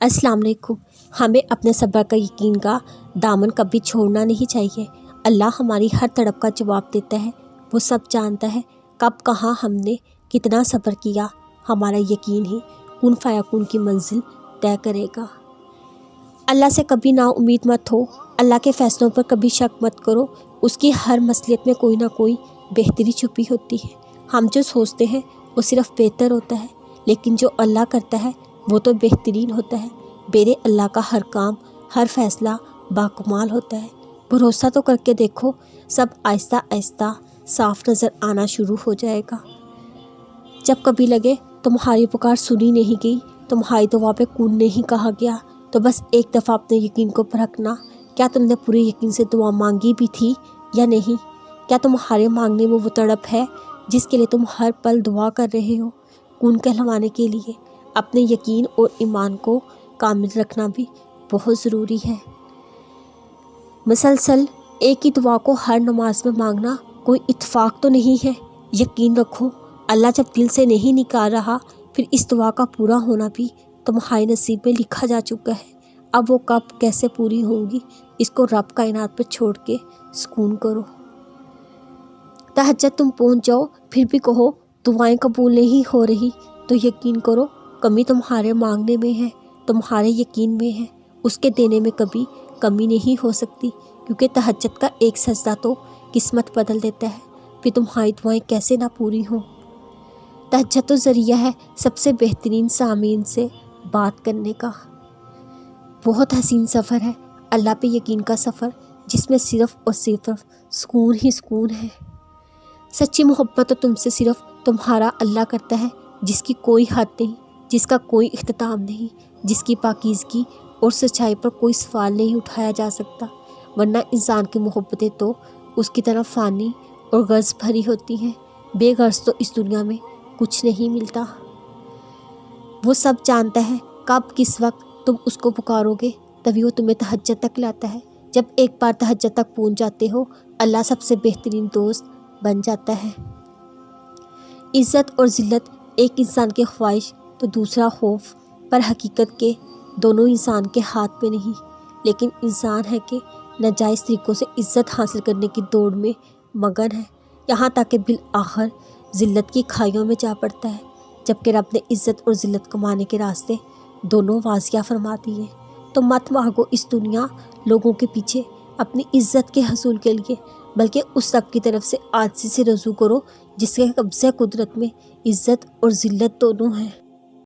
अस्सलाम वालेकुम। हमें अपने सब्र का यकीन का दामन कभी छोड़ना नहीं चाहिए। अल्लाह हमारी हर तड़प का जवाब देता है। वो सब जानता है कब कहाँ हमने कितना सब्र किया। हमारा यकीन ही कुन फयाकुन की मंजिल तय करेगा। अल्लाह से कभी ना उम्मीद मत हो। अल्लाह के फ़ैसलों पर कभी शक मत करो। उसकी हर मसलियत में कोई ना कोई बेहतरी छुपी होती है। हम जो सोचते हैं वो सिर्फ़ बेहतर होता है, लेकिन जो अल्लाह करता है वो तो बेहतरीन होता है। मेरे अल्लाह का हर काम, हर फ़ैसला बाकमाल होता है। भरोसा तो करके देखो, सब आहिस्ता आहिस्ता साफ नज़र आना शुरू हो जाएगा। जब कभी लगे तुम्हारी पुकार सुनी नहीं गई, तुम्हारी दुआ पे कून नहीं कहा गया, तो बस एक दफ़ा अपने यकीन को परखना, क्या तुमने पूरे यकीन से दुआ मांगी भी थी या नहीं। क्या तुम्हारे मांगने में वो तड़प है जिसके लिए तुम हर पल दुआ कर रहे हो। कून कहलवाने के लिए अपने यकीन और ईमान को कामिल रखना भी बहुत ज़रूरी है। मुसलसल एक ही दुआ को हर नमाज में मांगना कोई इत्तेफाक तो नहीं है। यकीन रखो, अल्लाह जब दिल से नहीं निकाल रहा, फिर इस दुआ का पूरा होना भी तुम्हारे नसीब में लिखा जा चुका है। अब वो कब कैसे पूरी होंगी, इसको रब कायनात पर छोड़ के सुकून करो। तहज्जुद तुम पहुँच जाओ, फिर भी कहो दुआएं कबूल नहीं हो रही, तो यकीन करो कमी तुम्हारे मांगने में है, तुम्हारे यकीन में है। उसके देने में कभी कमी नहीं हो सकती, क्योंकि तहज्जुद का एक सजदा तो किस्मत बदल देता है। फिर तुम्हारी दुआएं कैसे ना पूरी हों। तहज्जुद तो ज़रिया है सबसे बेहतरीन सामीन से बात करने का। बहुत हसीन सफ़र है अल्लाह पे यकीन का सफ़र, जिसमें सिर्फ़ और सिर्फ सुकून ही सुकून है। सच्ची मोहब्बत तो तुमसे सिर्फ तुम्हारा अल्लाह करता है, जिसकी कोई हद नहीं, जिसका कोई इख्तिताम नहीं, जिसकी पाकीज़गी और सच्चाई पर कोई सवाल नहीं उठाया जा सकता। वरना इंसान की मोहब्बतें तो उसकी तरफ फ़ानी और गर्ज़ भरी होती हैं। बेगर्ज़ तो इस दुनिया में कुछ नहीं मिलता। वो सब जानता है कब किस वक्त तुम उसको पुकारोगे, तभी वो तुम्हें तहज्जुद तक लाता है। जब एक बार तहज्जुद तक पहुँच जाते हो, अल्लाह सबसे बेहतरीन दोस्त बन जाता है। इज़्ज़त और ज़िल्लत एक इंसान की ख्वाहिश तो दूसरा खौफ, पर हकीकत के दोनों इंसान के हाथ में नहीं, लेकिन इंसान है कि नाजायज़ तरीक़ों से इज़्ज़त हासिल करने की दौड़ में मगन है, यहाँ तक कि बिल आखिर ज़िल्लत की खाइयों में जा पड़ता है। जबकि रब ने इज़्ज़त और ज़िल्लत कमाने के रास्ते दोनों वाज़िया फरमा दिए। तो मत भागो इस दुनिया लोगों के पीछे अपनी इज़्ज़त के हसूल के लिए, बल्कि उस रब की तरफ से आजिज़ी से रजू करो जिसके कब्ज़े कुदरत में इज़्ज़त और ज़िल्लत दोनों हैं।